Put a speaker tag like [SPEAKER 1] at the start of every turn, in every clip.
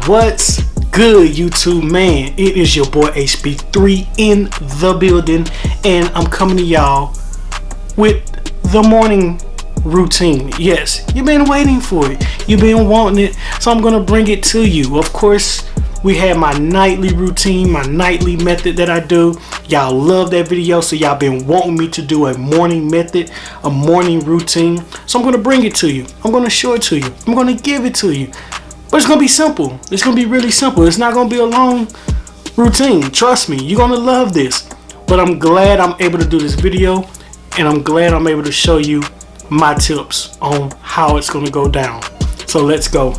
[SPEAKER 1] What's good, YouTube, man? It is your boy HB3 in the building, and I'm coming to y'all with the morning routine. Yes, you've been waiting for it, you've been wanting it, so I'm gonna bring it to you. Of course, we have my nightly routine, my nightly method that I do. Y'all love that video, so y'all been wanting me to do a morning method, a morning routine. So I'm gonna bring it to you. I'm gonna show it to you. I'm gonna give it to you. But it's gonna be simple. It's gonna be really simple. It's not gonna be a long routine. Trust me, you're gonna love this. But I'm glad I'm able to do this video, and I'm glad I'm able to show you my tips on how it's gonna go down. So let's go.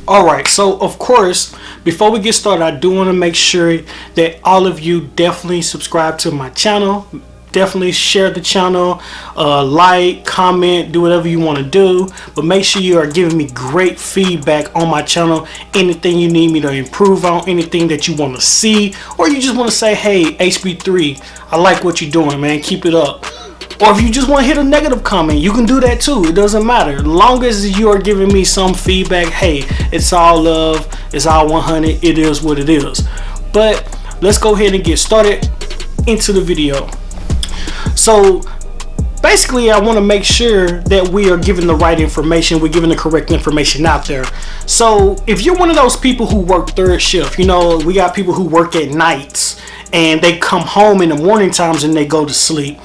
[SPEAKER 1] Alright, so of course, before we get started, I do want to make sure that all of you definitely subscribe to my channel. Definitely share the channel, like, comment, do whatever you want to do. But make sure you are giving me great feedback on my channel. Anything you need me to improve on, anything that you want to see, or you just want to say, hey, HB3, I like what you're doing, man. Keep it up. Or if you just want to hit a negative comment, you can do that too. It doesn't matter. As long as you are giving me some feedback, hey, it's all love, it's all 100, it is what it is. But let's go ahead and get started into the video. So basically, I want to make sure that we are giving the right information, we're giving the correct information out there. So if you're one of those people who work third shift, you know, we got people who work at nights and they come home in the morning times and they go to sleep.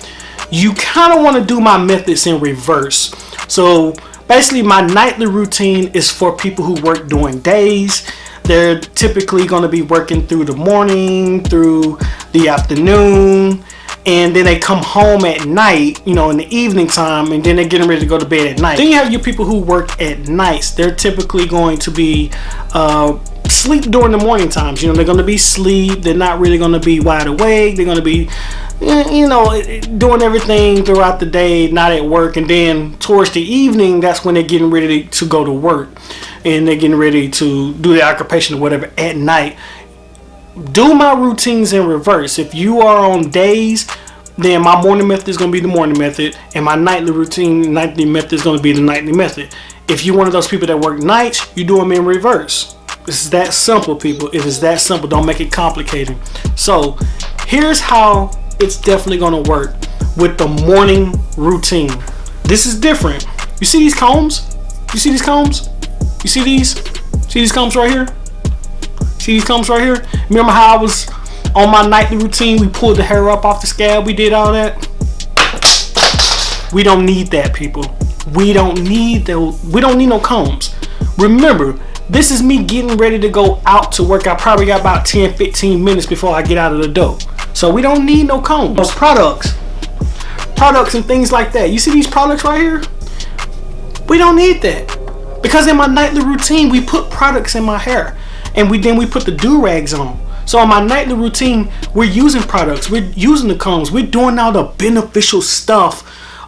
[SPEAKER 1] You kind of want to do my methods in reverse. So basically, my nightly routine is for people who work during days. They're typically going to be working through the morning, through the afternoon, and then they come home at night, you know, in the evening time, and then they're getting ready to go to bed at night. Then you have your people who work at nights. They're typically going to be sleep during the morning times. You know, they're going to be sleep. They're not really going to be wide awake. They're going to be, you know, doing everything throughout the day, not at work. And then towards the evening, that's when they're getting ready to go to work, and they're getting ready to do their occupation or whatever at night. Do my routines in reverse. If you are on days, then my morning method is going to be the morning method, and my nightly routine, nightly method is going to be the nightly method. If you're one of those people that work nights, you do them in reverse. It's that simple, people. It is that simple. Don't make it complicated. So here's how it's definitely going to work with the morning routine. This is different. You see these combs? You see these combs? You see these? See these combs right here? See these combs right here? Remember how I was on my nightly routine? We pulled the hair up off the scalp. We did all that. We don't need that, people. We don't need those. We don't need no combs. Remember, this is me getting ready to go out to work. I probably got about 10-15 minutes before I get out of the door. So we don't need no combs. Those products and things like that. You see these products right here? We don't need that. Because in my nightly routine, we put products in my hair. And then we put the do-rags on. So in my nightly routine, we're using products. We're using the combs. We're doing all the beneficial stuff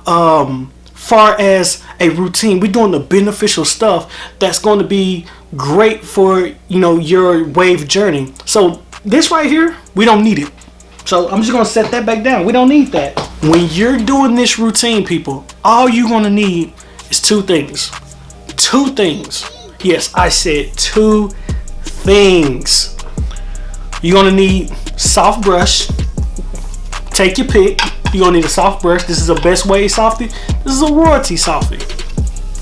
[SPEAKER 1] far as a routine. We're doing the beneficial stuff that's going to be great for, you know, your wave journey. So this right here, we don't need it. So I'm just going to set that back down. We don't need that. When you're doing this routine, people, all you're going to need is two things. Two things. Yes, I said two things. You're going to need soft brush. Take your pick. You're going to need a soft brush. This is a Best Wave Softy. This is a Royalty Softy.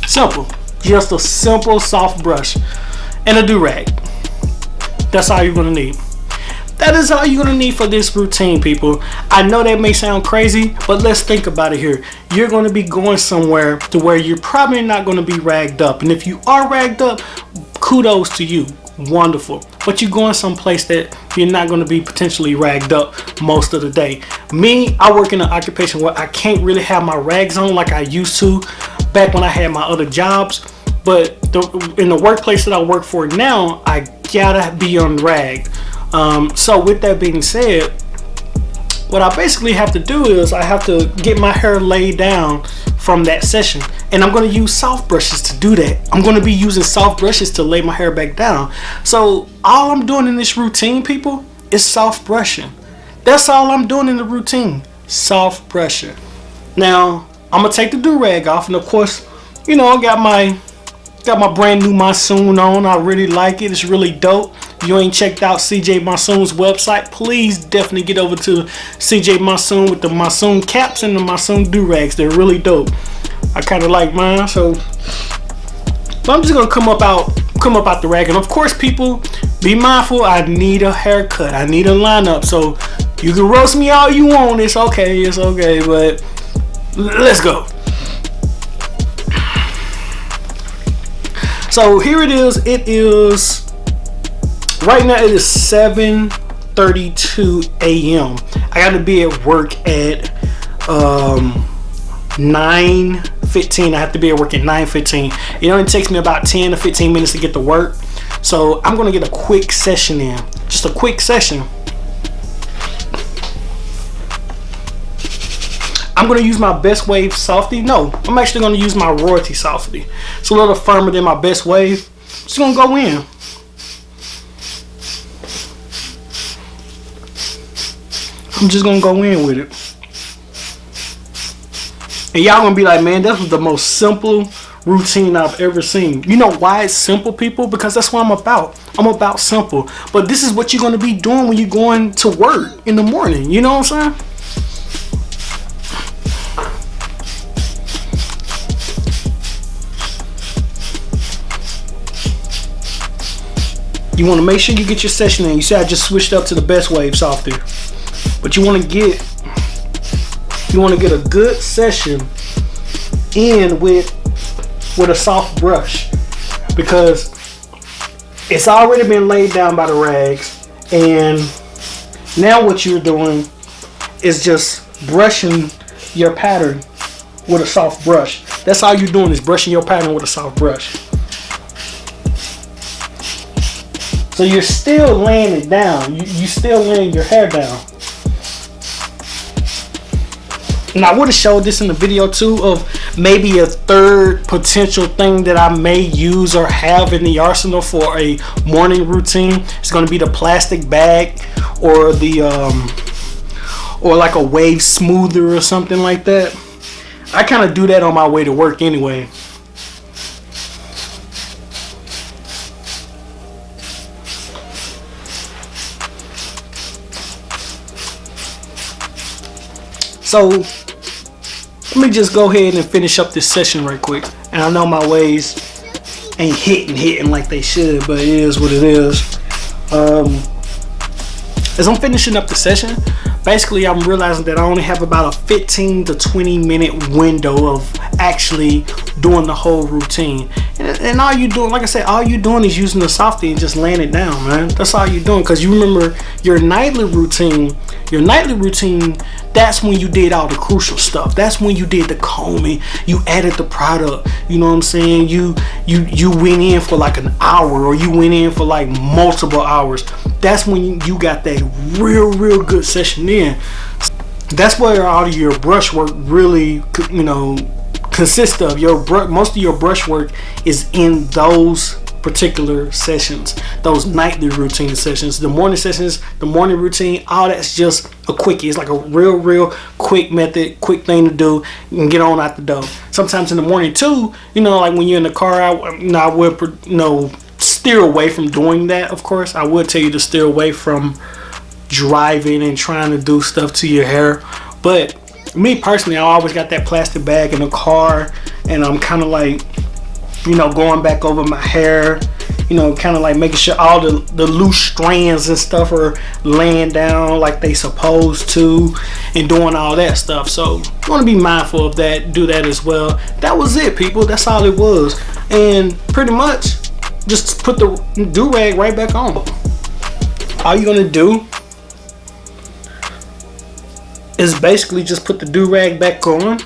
[SPEAKER 1] Simple. Just a simple soft brush. And a do-rag. That's all you're going to need. That is all you're going to need for this routine, people. I know that may sound crazy, but let's think about it here. You're going to be going somewhere to where you're probably not going to be ragged up. And if you are ragged up, kudos to you. Wonderful. But you're going someplace that you're not going to be potentially ragged up most of the day. Me, I work in an occupation where I can't really have my rags on like I used to back when I had my other jobs. But in the workplace that I work for now, I gotta be unragged. So with that being said, what I basically have to do is I have to get my hair laid down from that session, and I'm going to use soft brushes to do that. I'm going to be using soft brushes to lay my hair back down. So all I'm doing in this routine, people, is soft brushing. That's all I'm doing in the routine, soft brushing. Now I'm gonna take the do-rag off, and of course, you know, I got my brand new Monsoon on. I really like it. It's really dope. If you ain't checked out CJ Monsoon's website, please definitely get over to CJ Monsoon with the Monsoon caps and the Monsoon do-rags. They're really dope. I kind of like mine, so I'm just gonna come up out the rag. And of course, people, be mindful. I need a haircut. I need a lineup. So you can roast me all you want. It's okay. But let's go. So here it is. It is right now. It is 7:32 a.m. I got to be at work at 9:15. I have to be at work at 9:15. It only takes me about 10 to 15 minutes to get to work. So I'm gonna get a quick session in. Just a quick session. I'm going to use my Best Wave Softy. No, I'm actually going to use my Royalty Softy. It's a little firmer than my Best Wave. Just going to go in. I'm just going to go in with it. And y'all going to be like, man, that was the most simple routine I've ever seen. You know why it's simple, people? Because that's what I'm about. I'm about simple. But this is what you're going to be doing when you're going to work in the morning. You know what I'm saying? You want to make sure you get your session in. You see I just switched up to the Best Wave Softy. But you want to get a good session in with a soft brush, because it's already been laid down by the rags, and now what you're doing is just brushing your pattern with a soft brush. That's all you're doing, is brushing your pattern with a soft brush. So you're still laying it down. You still laying your hair down. And I would have showed this in the video too, of maybe a third potential thing that I may use or have in the arsenal for a morning routine. It's going to be the plastic bag, or the or like a wave smoother or something like that. I kind of do that on my way to work anyway. So let me just go ahead and finish up this session right quick. And I know my waves ain't hitting like they should, but it is what it is. As I'm finishing up the session, basically I'm realizing that I only have about a 15 to 20 minute window of actually doing the whole routine. And all you doing, like I said, all you doing is using the softy and just laying it down, man. That's all you're doing, because you remember your nightly routine, that's when you did all the crucial stuff. That's when you did the combing, you added the product, you know what I'm saying? You went in for like an hour, or you went in for like multiple hours. That's when you got that real good session in. That's where all of your brush work really, you know, consists of. Most of your brush work is in those particular sessions, those nightly routine sessions. The morning sessions, the morning routine, all that's just a quickie. It's like a real quick method, quick thing to do and get on out the door. Sometimes in the morning too, you know, like when you're in the car, I would, you know, steer away from doing that. Of course, I would tell you to steer away from driving and trying to do stuff to your hair. But me personally, I always got that plastic bag in the car, and I'm kind of like, you know, going back over my hair, you know, kind of like making sure all the loose strands and stuff are laying down like they supposed to, and doing all that stuff. So you want to be mindful of that, do that as well. That was it, people. That's all it was. And pretty much just put the do-rag right back on. All you're gonna do is basically just put the do-rag back on.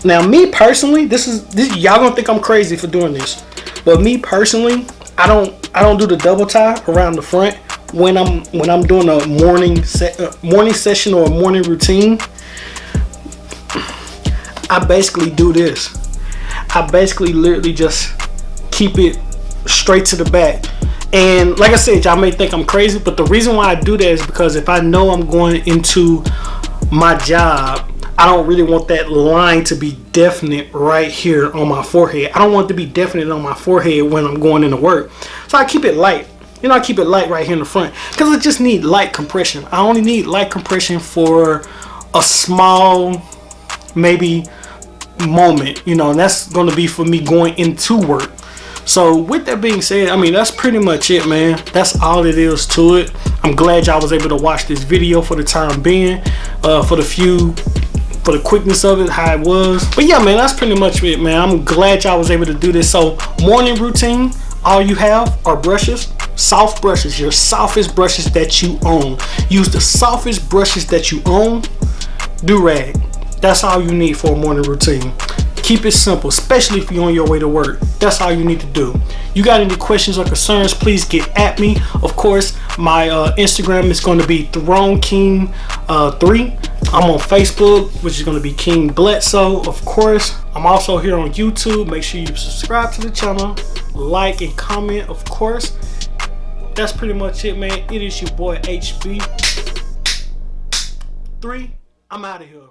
[SPEAKER 1] Now, me personally, this y'all gonna think I'm crazy for doing this, but me personally, I don't do the double tie around the front when I'm doing a morning session or a morning routine, I basically do this. I basically literally just keep it straight to the back. And like I said, y'all may think I'm crazy, but the reason why I do that is because if I know I'm going into my job, I don't really want that line to be definite right here on my forehead. I don't want it to be definite on my forehead when I'm going into work. So I keep it light. You know, I keep it light right here in the front because I just need light compression. I only need light compression for a small, maybe, moment, you know, and that's going to be for me going into work. So with that being said, I mean, that's pretty much it, man. That's all it is to it. I'm glad y'all was able to watch this video for the time being, for the quickness of it, how it was. But yeah, man, that's pretty much it, man. I'm glad y'all was able to do this. So morning routine, all you have are brushes, soft brushes, your softest brushes that you own. Use the softest brushes that you own. Do-rag. That's all you need for a morning routine. Keep it simple, especially if you're on your way to work. That's all you need to do. You got any questions or concerns, please get at me. Of course, my Instagram is going to be ThroneKing3. I'm on Facebook, which is going to be King Bledsoe. Of course, I'm also here on YouTube. Make sure you subscribe to the channel, like and comment, of course. That's pretty much it, man. It is your boy HB3. I'm out of here.